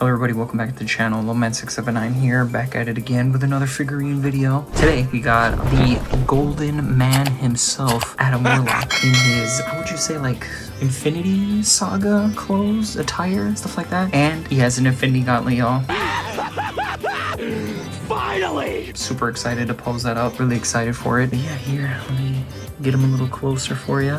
Hello everybody, welcome back to the channel. LowMan679 here, back at it again with another figurine video. Today we got the golden man himself, Adam Warlock, in his, how would you say, like Infinity Saga clothes, attire, stuff like that. And he has an Infinity Gauntlet, y'all. Finally! Super excited to pose that up, really excited for it. But yeah, here, let me get him a little closer for you.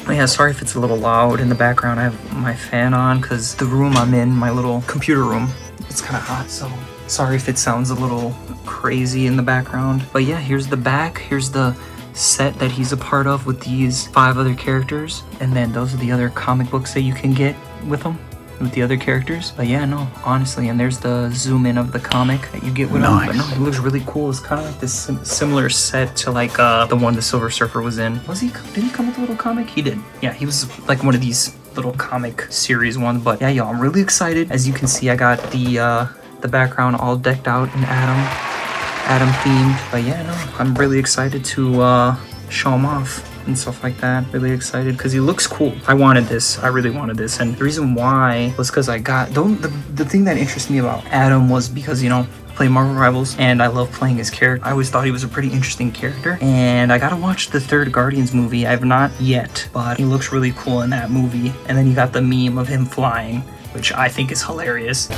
Yeah, sorry if it's a little loud in the background. I have my fan on because the room I'm in, my little computer room, it's kind of hot, so sorry if it sounds a little crazy in the background. But yeah, here's the back. Here's the set that he's a part of with these 5 other characters. And then those are the other comic books that you can get with them, with the other characters. But yeah, no, honestly, and there's the zoom in of the comic that you get with him. But no, it looks really cool. It's kind of like this similar set to like the one the Silver Surfer was in. Did he come with a little comic? He did. Yeah, he was like one of these little comic series ones. But yeah, y'all, I'm really excited. As you can see, I got the background all decked out in Adam themed. But yeah, no, I'm really excited to show him off and stuff like that. Really excited because he looks cool. I wanted this. I really wanted this. And the reason why was because I got the thing that interested me about Adam was because, you know, I play Marvel Rivals and I love playing his character. I always thought he was a pretty interesting character, and I gotta watch the 3rd Guardians movie. I have not yet, but he looks really cool in that movie. And then you got the meme of him flying, which I think is hilarious.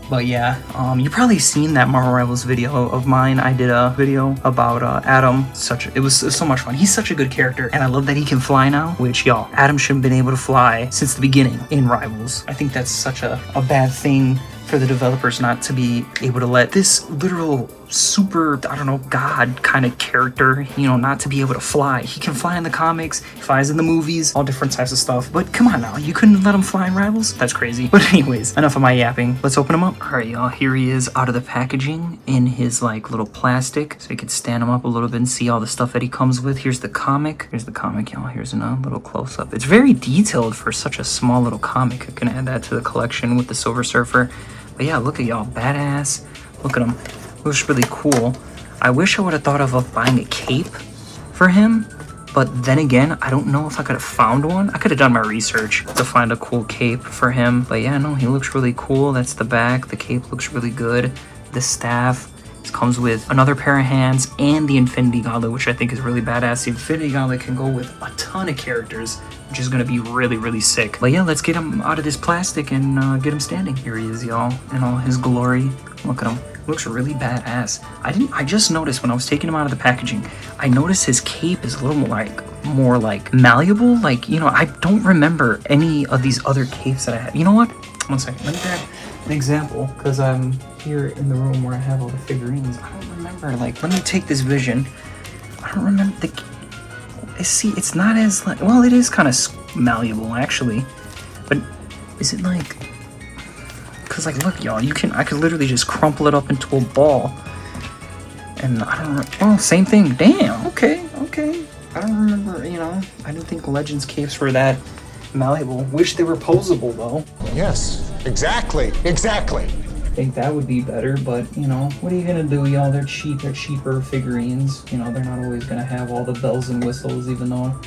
But yeah, you probably seen that Marvel Rivals video of mine. I did a video about Adam. It was so much fun. He's such a good character, and I love that he can fly now, which, y'all, Adam shouldn't have been able to fly since the beginning in Rivals. I think that's such a bad thing for the developers not to be able to let this literal super, I don't know, god kind of character, you know, not to be able to fly. He can fly in the comics, he flies in the movies, all different types of stuff. But come on now, you couldn't let him fly in Rivals? That's crazy. But anyways, enough of my yapping. Let's open him up. All right, y'all, here he is out of the packaging in his like little plastic. So you could stand him up a little bit and see all the stuff that he comes with. Here's the comic. Here's the comic, y'all. Here's a little close up. It's very detailed for such a small little comic. I can add that to the collection with the Silver Surfer. But yeah, look at y'all, badass. Look at him. Looks really cool. I wish I would have thought of buying a cape for him, but then again, I don't know if I could have found one. I could have done my research to find a cool cape for him. But yeah, no, he looks really cool. That's the back. The cape looks really good. The staff comes with another pair of hands and the Infinity Gauntlet, which I think is really badass. The Infinity Gauntlet can go with a ton of characters, which is going to be really, really sick. But yeah, let's get him out of this plastic and get him standing. Here he is, y'all, in all his glory. Look at him. Looks really badass. I just noticed when I was taking him out of the packaging, I noticed his cape is a little more like malleable. Like, you know, I don't remember any of these other capes that I had. You know what? One second. Let me grab an example, because I'm here in the room where I have all the figurines. I don't remember, like, let me take this vision. I don't remember see, it's not as like, well, it is kind of malleable actually, but is it like, because like, look, y'all, I could literally just crumple it up into a ball, and I don't know, oh, same thing. Damn, okay, I don't remember, you know, I didn't think Legends capes were that malleable. Wish they were posable though. Yes, exactly. I think that would be better, but you know, what are you gonna do, y'all? They're cheap, they're cheaper figurines. You know, they're not always gonna have all the bells and whistles, even though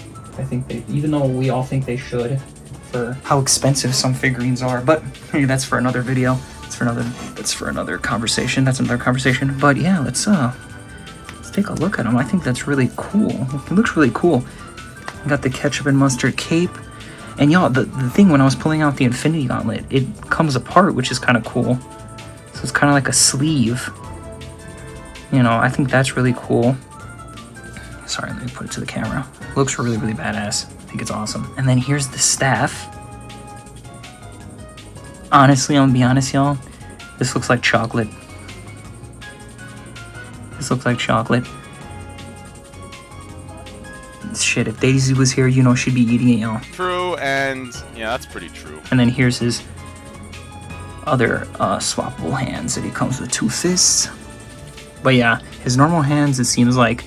we all think they should for how expensive some figurines are. But hey, that's for another video. That's for another conversation. But yeah, let's take a look at them. I think that's really cool. It looks really cool. Got the ketchup and mustard cape. And y'all, the thing, when I was pulling out the Infinity Gauntlet, it comes apart, which is kind of cool. So it's kind of like a sleeve. You know, I think that's really cool. Sorry, let me put it to the camera. Looks really, really badass. I think it's awesome. And then here's the staff. Honestly, I'm gonna be honest, y'all. This looks like chocolate. Shit, if Daisy was here, you know she'd be eating it, y'all. True, and yeah, that's pretty true. And then here's his other swappable hands that he comes with 2 fists. But yeah, his normal hands, it seems like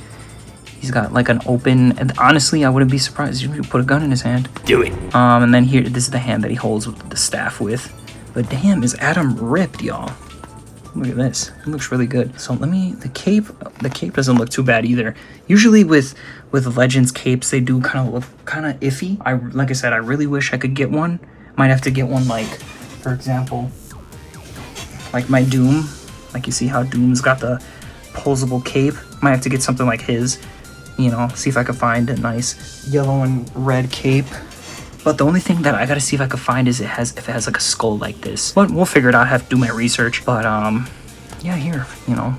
he's got like an open, and honestly, I wouldn't be surprised if you put a gun in his hand. Do it. And then here, this is the hand that he holds with the staff with. But damn, is Adam ripped, y'all. Look at this. It looks really good. So the cape doesn't look too bad either. Usually with Legends capes, they do kind of look kind of iffy. Like I said, I really wish I could get one. Might have to get one like, for example, like my Doom. Like you see how Doom's got the posable cape. Might have to get something like his. You know, see if I can find a nice yellow and red cape. But the only thing that I gotta see if I can find is if it has like a skull like this. But we'll figure it out. I have to do my research. But yeah, here, you know,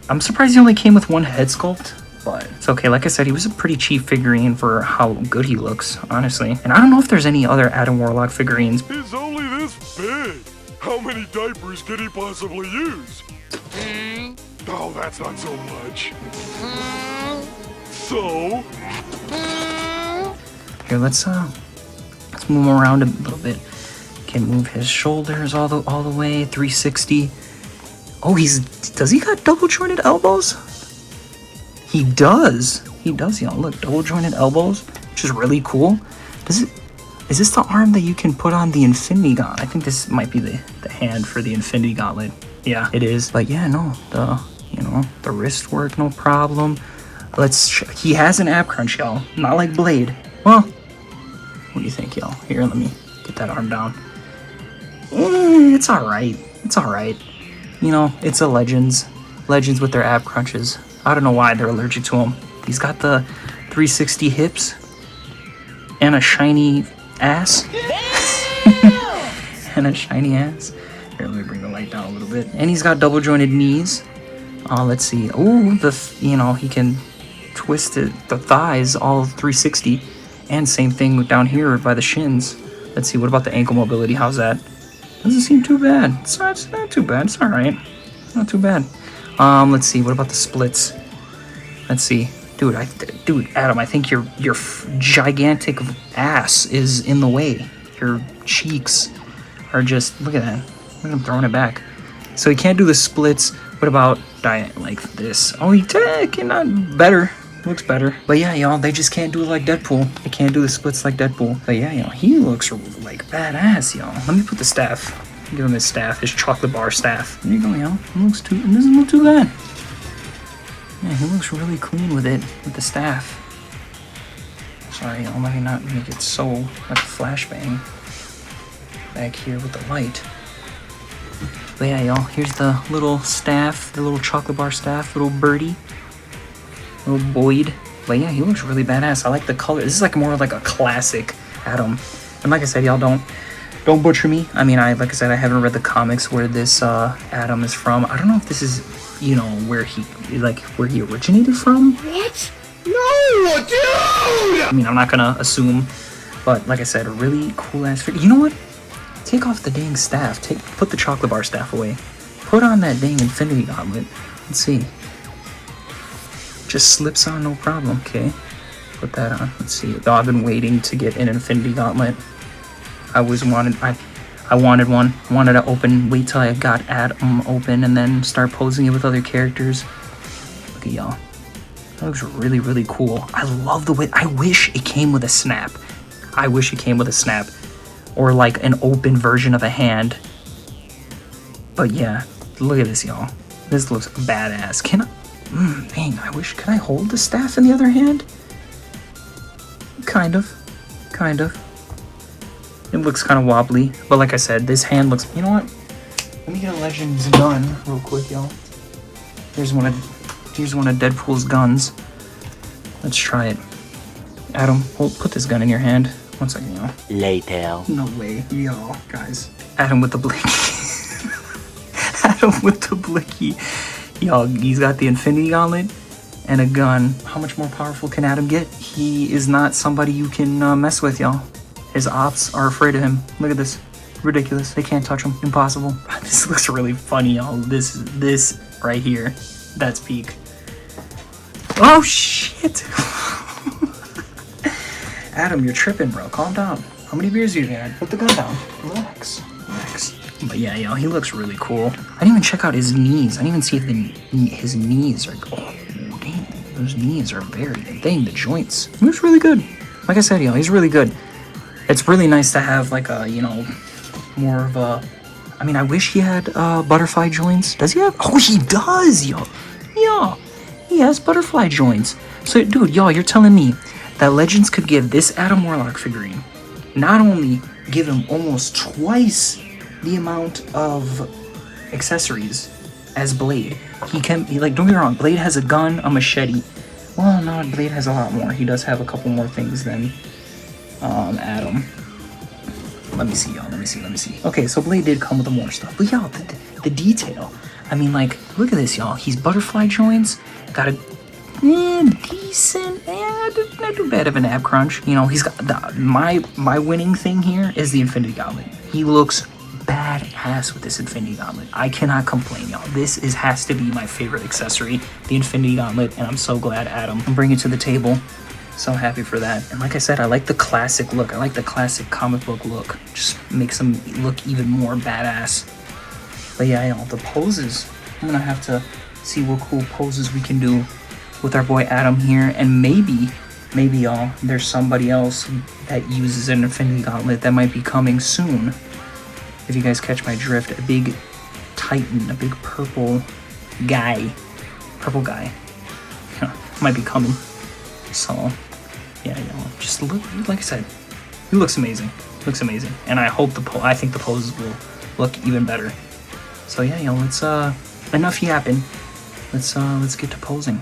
I'm surprised he only came with one head sculpt. But it's okay. Like I said, he was a pretty cheap figurine for how good he looks, honestly. And I don't know if there's any other Adam Warlock figurines. He's only this big. How many diapers can he possibly use? Oh, that's not so much. So? Here, let's move him around a little bit. Can move his shoulders all the way 360. Oh, does he got double jointed elbows? He does, y'all. Look, double jointed elbows, which is really cool. Is this the arm that you can put on the Infinity Gauntlet? I think this might be the hand for the Infinity Gauntlet. Yeah, it is. But yeah, no, the wrist work, no problem. He has an ab crunch, y'all. Not like Blade. Well, what do you think, y'all? Here, let me get that arm down. It's alright. It's alright. You know, it's a Legends. Legends with their ab crunches. I don't know why they're allergic to them. He's got the 360 hips and a shiny ass. And a shiny ass. Here, let me bring the light down a little bit. And he's got double jointed knees. Let's see. Oh, he can twist the thighs all 360. And same thing down here by the shins. Let's see, what about the ankle mobility? How's that? Doesn't seem too bad. It's not too bad. It's alright. Not too bad. Let's see, what about the splits? Let's see. Dude, Adam, I think your gigantic ass is in the way. Your cheeks are just, look at that. Look at him throwing it back. So he can't do the splits. What about like this? Oh, he cannot. Better. Looks better. But yeah, y'all, they just can't do it like Deadpool. They can't do the splits like Deadpool. But yeah, y'all, he looks like badass, y'all. Let me put the staff. Give him his staff, his chocolate bar staff. There you go, y'all. It doesn't look too bad. Yeah, he looks really clean with it, with the staff. Sorry, y'all, let me not make it so like a flashbang back here with the light. But yeah, y'all, here's the little staff, the little chocolate bar staff, little birdie. Little Boyd. But yeah, he looks really badass. I like the color. This is like more like a classic Adam. And like I said, y'all don't butcher me. I mean, like I said, I haven't read the comics where this Adam is from. I don't know if this is, you know, where he originated from. What? No, dude! I mean, I'm not gonna assume, but like I said, a really cool ass figure. You know what? Take off the dang staff. Put the chocolate bar staff away. Put on that dang Infinity Gauntlet. Let's see. Just slips on, no problem. Okay, put that on. Let's see. Oh, I've been waiting to get an Infinity Gauntlet. I wanted one. Wanted to wait till I got Adam open and then start posing it with other characters. Look at y'all. That looks really, really cool. I love the way. I wish it came with a snap. Or like an open version of a hand. But yeah, look at this, y'all. This looks badass. Can I? Dang, I wish. Can I hold the staff in the other hand? Kind of. It looks kind of wobbly, but like I said, this hand looks. You know what? Let me get a Legends gun real quick, y'all. Here's one of Deadpool's guns. Let's try it. Adam, put this gun in your hand. 1 second, y'all. Later. No way, y'all, guys. Adam with the blicky. Adam with the blicky. Y'all, he's got the Infinity Gauntlet and a gun. How much more powerful can Adam get? He is not somebody you can mess with, y'all. His ops are afraid of him. Look at this. Ridiculous. They can't touch him. Impossible. This looks really funny, y'all. This right here. That's peak. Oh, shit. Adam, you're tripping, bro. Calm down. How many beers you had? Put the gun down. Relax. But yeah, y'all, he looks really cool. I didn't even check out his knees. I didn't even see if his knees are... Oh, dang. Those knees are very... Dang, the joints. He looks really good. Like I said, y'all, he's really good. It's really nice to have, like, a, you know, more of a I mean, I wish he had butterfly joints. Does he have? Oh, he does, yo. Yeah, he has butterfly joints. So, dude, y'all, you're telling me that Legends could give this Adam Warlock figurine, not only give him almost twice the amount of accessories as Blade. He can, like, don't get me wrong, Blade has a gun, a machete. Well, no, Blade has a lot more. He does have a couple more things than Adam. Let me see, y'all. Let me see. Okay, so Blade did come with more stuff. But, y'all, the detail. I mean, like, look at this, y'all. He's butterfly joints. Got a decent, not too bad of an ab crunch. You know, he's got my winning thing here is the Infinity Gauntlet. He looks badass with this Infinity Gauntlet. I cannot complain, y'all. This has to be my favorite accessory, the Infinity Gauntlet, and I'm so glad Adam can bring it to the table. So happy for that. And like I said, I like the classic look. I like the classic comic book look. Just makes him look even more badass. But yeah, y'all, the poses. I'm gonna have to see what cool poses we can do with our boy Adam here. And maybe y'all, there's somebody else that uses an Infinity Gauntlet that might be coming soon. If you guys catch my drift, a big Titan, a big purple guy might be coming. So yeah, y'all, just look, like I said, he looks amazing. And I think the poses will look even better. So yeah, y'all, let's enough yapping. Let's get to posing.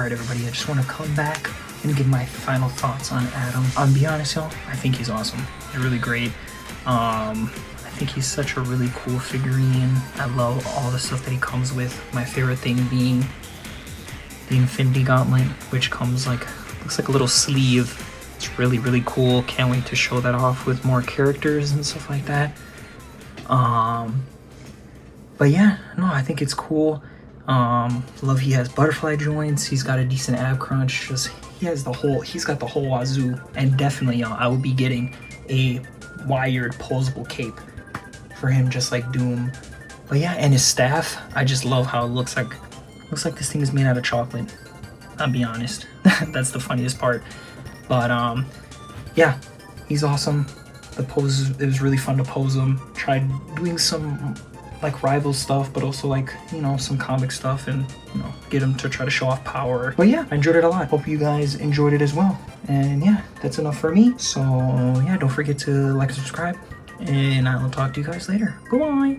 Everybody, I just want to come back and give my final thoughts on Adam. I'll be honest, y'all, I think he's awesome. He's really great. I think he's such a really cool figurine. I love all the stuff that he comes with. My favorite thing being the Infinity Gauntlet, which comes looks like a little sleeve. It's really, really cool. Can't wait to show that off with more characters and stuff like that. But yeah, no, I think it's cool. Love he has butterfly joints. He's got a decent ab crunch. He's got the whole wazoo. And definitely, y'all, I will be getting a wired posable cape for him, just like Doom. But yeah, and his staff, I just love how it looks like this thing is made out of chocolate. I'll be honest. That's the funniest part. But yeah, he's awesome. The poses, it was really fun to pose him. Tried doing some like rival stuff, but also some comic stuff, and get him to try to show off power. But yeah, I enjoyed it a lot. Hope you guys enjoyed it as well. And yeah, that's enough for me. So yeah, don't forget to like and subscribe, and I will talk to you guys later. Bye.